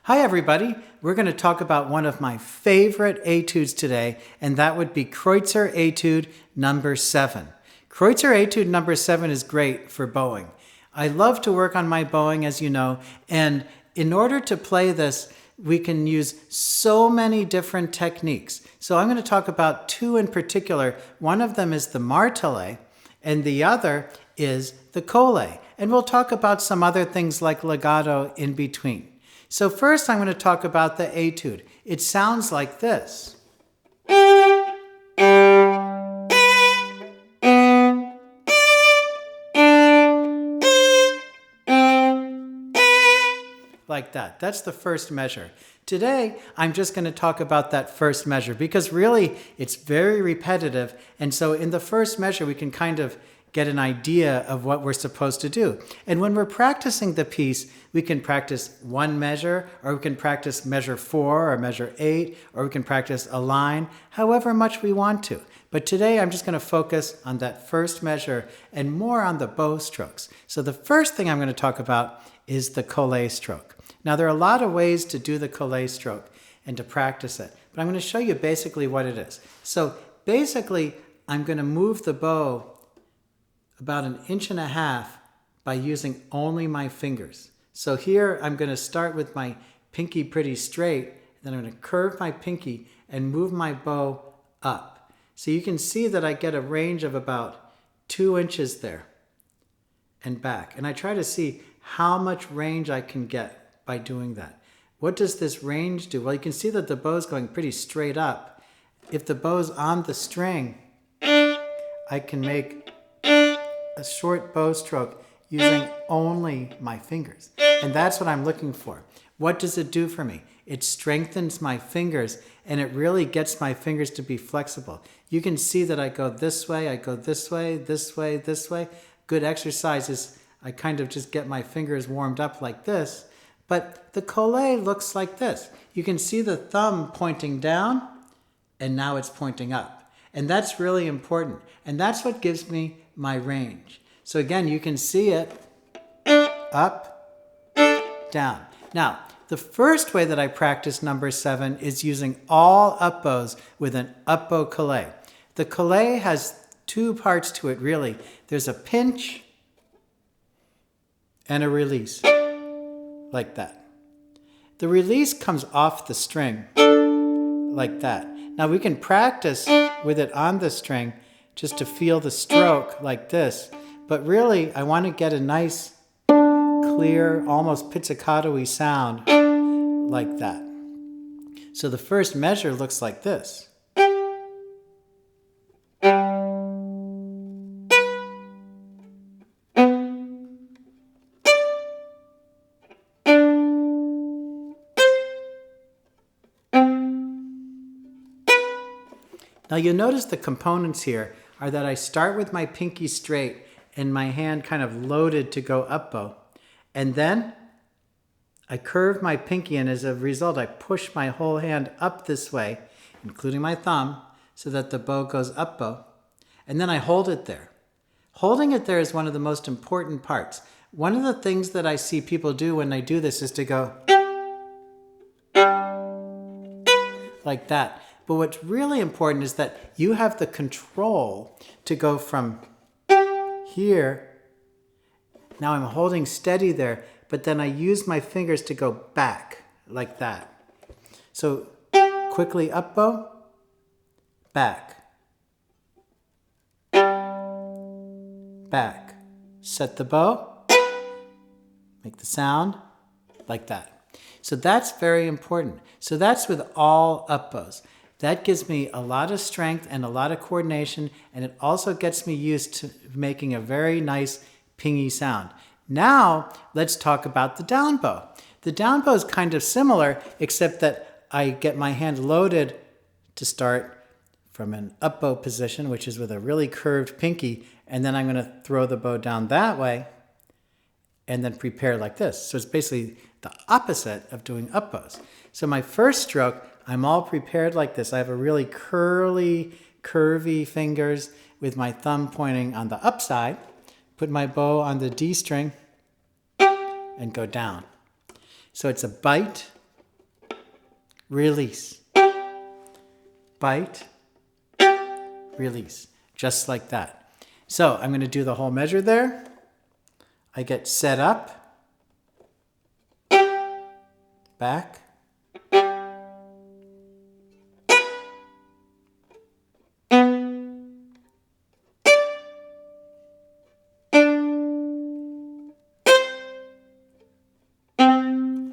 Hi everybody, we're going to talk about one of my favorite etudes today, and that would be Kreutzer etude number 7. Kreutzer etude number 7 is great for bowing. I love to work on my bowing, as you know, and in order to play this, we can use so many different techniques. So I'm going to talk about two in particular. One of them is the Martelé, and the other is the Colla. And we'll talk about some other things like legato in between. So first I'm going to talk about the etude. It sounds like this. Like that. That's the first measure. Today, I'm just going to talk about that first measure because really it's very repetitive. And so in the first measure, we can kind of get an idea of what we're supposed to do. And when we're practicing the piece, we can practice one measure, or we can practice measure 4 or measure 8, or we can practice a line, however much we want to. But today I'm just going to focus on that first measure and more on the bow strokes. So the first thing I'm going to talk about is the Colla stroke. Now there are a lot of ways to do the Colla stroke and to practice it, but I'm going to show you basically what it is. So basically I'm going to move the bow about 1.5 inches by using only my fingers. So here I'm going to start with my pinky pretty straight, then I'm going to curve my pinky and move my bow up. So you can see that I get a range of about 2 inches there and back. And I try to see how much range I can get by doing that. What does this range do? Well, you can see that the bow's going pretty straight up. If the bow's on the string, I can make a short bow stroke using only my fingers. And that's what I'm looking for. What does it do for me? It strengthens my fingers and it really gets my fingers to be flexible. You can see that I go this way, I go this way, this way, this way. Good exercise is I kind of just get my fingers warmed up like this. But the Colla looks like this. You can see the thumb pointing down and now it's pointing up. And that's really important. And that's what gives me my range. So again, you can see it up, down. Now, the first way that I practice number 7 is using all up bows with an up bow Colla. The Colla has 2 parts to it, really. There's a pinch and a release, like that. The release comes off the string, like that. Now we can practice with it on the string just to feel the stroke like this. But really, I want to get a nice, clear, almost pizzicato-y sound like that. So the first measure looks like this. Now you'll notice the components here are that I start with my pinky straight and my hand kind of loaded to go up bow. And then I curve my pinky, and as a result I push my whole hand up this way, including my thumb, so that the bow goes up bow. And then I hold it there. Holding it there is one of the most important parts. One of the things that I see people do when they do this is to go like that. But what's really important is that you have the control to go from here. Now I'm holding steady there, but then I use my fingers to go back like that. So quickly up bow, back, back. Set the bow, make the sound like that. So that's very important. So that's with all up bows. That gives me a lot of strength and a lot of coordination, and it also gets me used to making a very nice pingy sound. Now, let's talk about the down bow. The down bow is kind of similar, except that I get my hand loaded to start from an up bow position, which is with a really curved pinky, and then I'm going to throw the bow down that way and then prepare like this. So it's basically the opposite of doing up bows. So my first stroke, I'm all prepared like this. I have a really curly, curvy fingers with my thumb pointing on the upside. Put my bow on the D string and go down. So it's a bite release. Bite, release. Just like that. So I'm going to do the whole measure there. I get set up, back,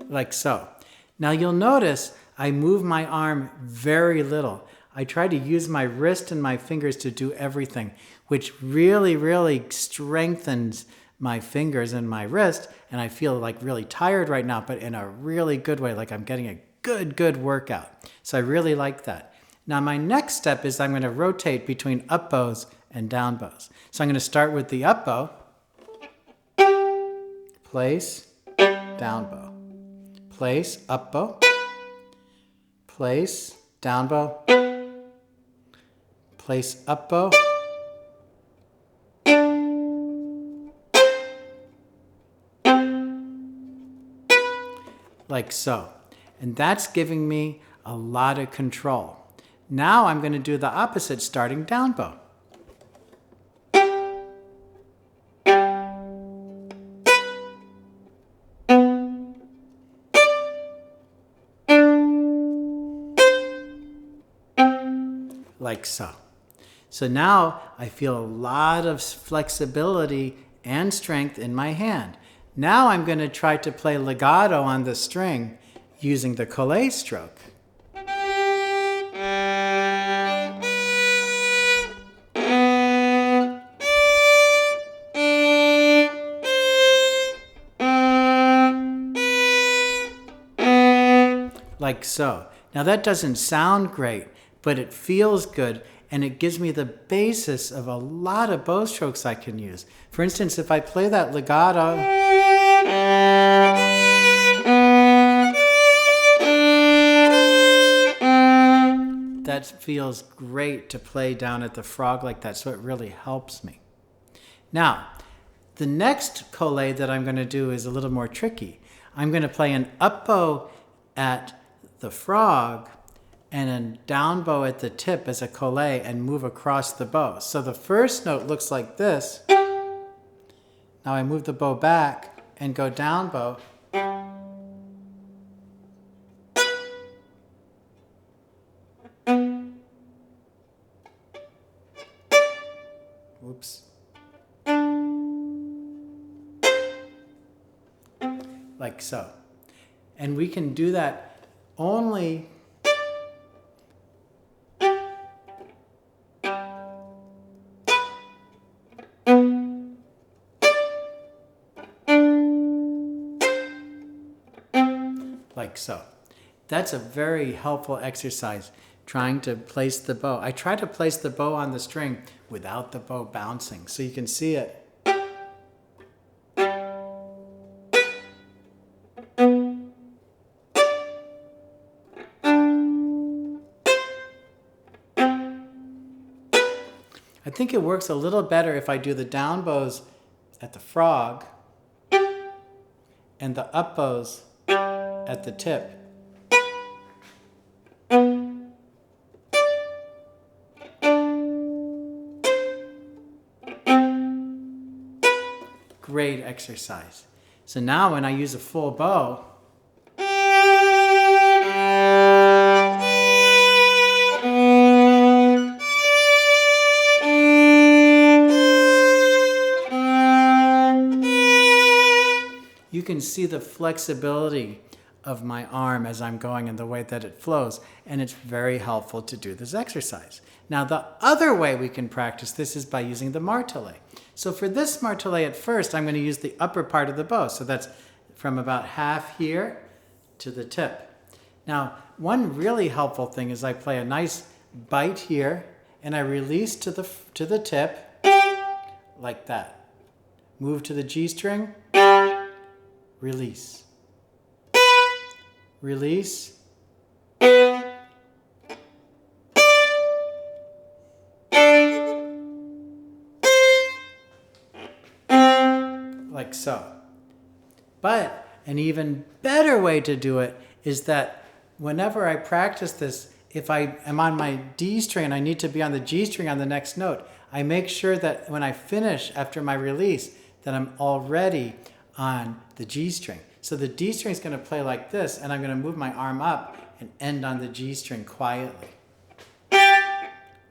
like so. Now you'll notice I move my arm very little. I try to use my wrist and my fingers to do everything, which really, really strengthens my fingers and my wrist. And I feel like really tired right now, but in a really good way, like I'm getting a good workout. So I really like that. Now my next step is I'm going to rotate between up bows and down bows. So I'm going to start with the up bow, place, down bow. Place, up bow, place, down bow, place, up bow, like so. And that's giving me a lot of control. Now I'm going to do the opposite, starting down bow. Like so. So now I feel a lot of flexibility and strength in my hand. Now I'm going to try to play legato on the string using the Colla Stroke. Like so. Now that doesn't sound great, but it feels good, and it gives me the basis of a lot of bow strokes I can use. For instance, if I play that legato, that feels great to play down at the frog like that, so it really helps me. Now, the next collé that I'm going to do is a little more tricky. I'm going to play an up bow at the frog and a down bow at the tip as a collé and move across the bow. So the first note looks like this. Now I move the bow back and go down bow. Oops. Like so. And we can do that only like so. That's a very helpful exercise, trying to place the bow. I try to place the bow on the string without the bow bouncing, so you can see it. I think it works a little better if I do the down bows at the frog and the up bows at the tip. Great exercise. So now when I use a full bow, you can see the flexibility of my arm as I'm going and the way that it flows, and it's very helpful to do this exercise. Now the other way we can practice this is by using the martelé. So for this martelé at first, I'm going to use the upper part of the bow, so that's from about half here to the tip. Now one really helpful thing is I play a nice bite here and I release to the tip like that. Move to the G string, release. Release. Like so. But an even better way to do it is that whenever I practice this, if I am on my D string and I need to be on the G string on the next note, I make sure that when I finish after my release, that I'm already on the G string. So the D string is going to play like this, and I'm going to move my arm up and end on the G string quietly.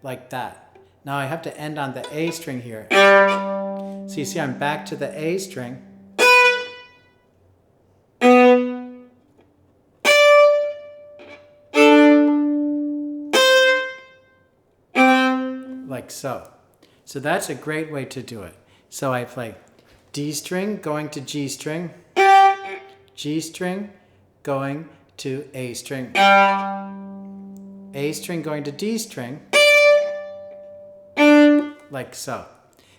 Like that. Now I have to end on the A string here. So you see I'm back to the A string. Like so. So that's a great way to do it. So I play D string going to G string, G string going to A string, A string going to D string, like so.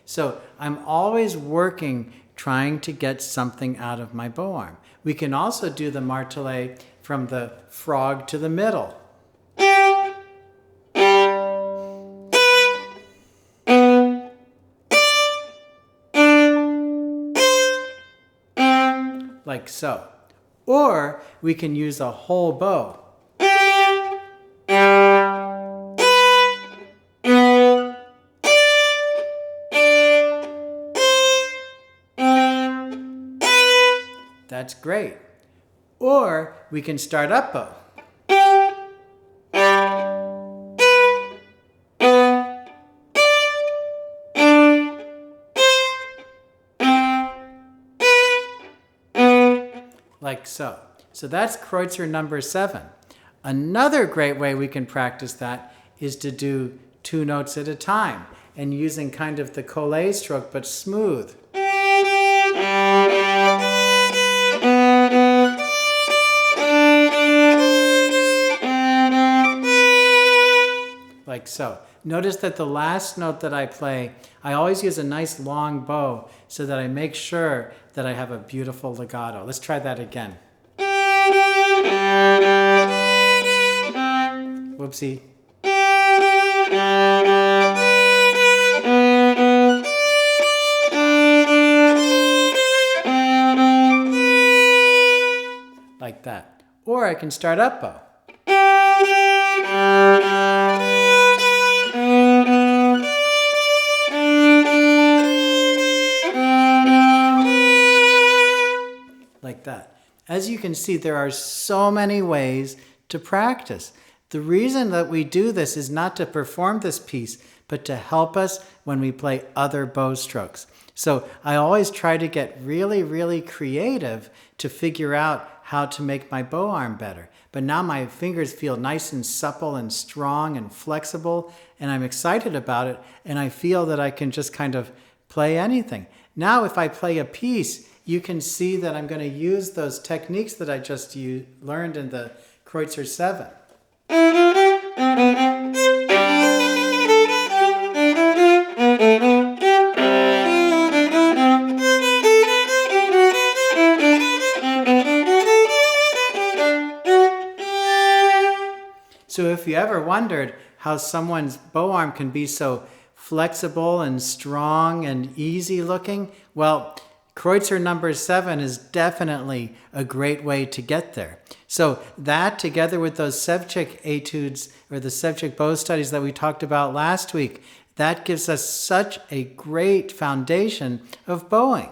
So I'm always working, trying to get something out of my bow arm. We can also do the Martelé from the frog to the middle. Like so. Or we can use a whole bow. That's great. Or we can start up bow. Like so. So that's Kreutzer number 7. Another great way we can practice that is to do 2 notes at a time and using kind of the Colla stroke but smooth. Like so. Notice that the last note that I play, I always use a nice long bow so that I make sure that I have a beautiful legato. Let's try that again. Whoopsie. Like that. Or I can start up bow. Like that. As you can see, there are so many ways to practice. The reason that we do this is not to perform this piece, but to help us when we play other bow strokes. So I always try to get really, really creative to figure out how to make my bow arm better. But now my fingers feel nice and supple and strong and flexible, and I'm excited about it, and I feel that I can just kind of play anything. Now if I play a piece, you can see that I'm going to use those techniques that I just learned in the Kreutzer 7. So if you ever wondered how someone's bow arm can be so flexible and strong and easy looking, well, Kreutzer number 7 is definitely a great way to get there. So that, together with those Sevcik études, or the Sevcik bow studies that we talked about last week, that gives us such a great foundation of bowing.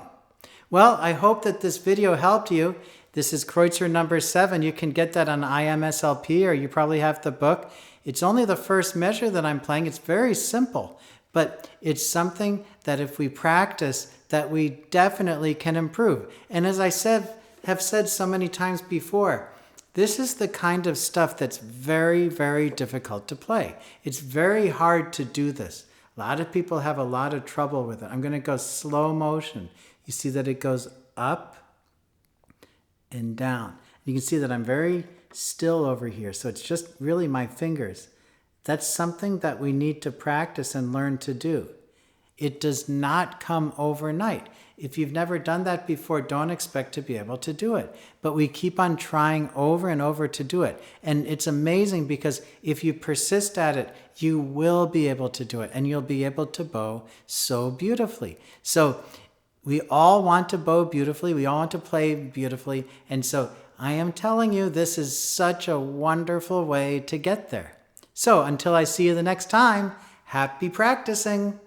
Well, I hope that this video helped you. This is Kreutzer number 7. You can get that on IMSLP, or you probably have the book. It's only the first measure that I'm playing. It's very simple, but it's something that if we practice, that we definitely can improve. And as I have said so many times before, this is the kind of stuff that's very, very difficult to play. It's very hard to do this. A lot of people have a lot of trouble with it. I'm going to go slow motion. You see that it goes up and down. You can see that I'm very still over here. So it's just really my fingers. That's something that we need to practice and learn to do. It does not come overnight. If you've never done that before, don't expect to be able to do it. But we keep on trying over and over to do it. And it's amazing because if you persist at it, you will be able to do it. And you'll be able to bow so beautifully. So we all want to bow beautifully. We all want to play beautifully. And so I am telling you, this is such a wonderful way to get there. So until I see you the next time, happy practicing.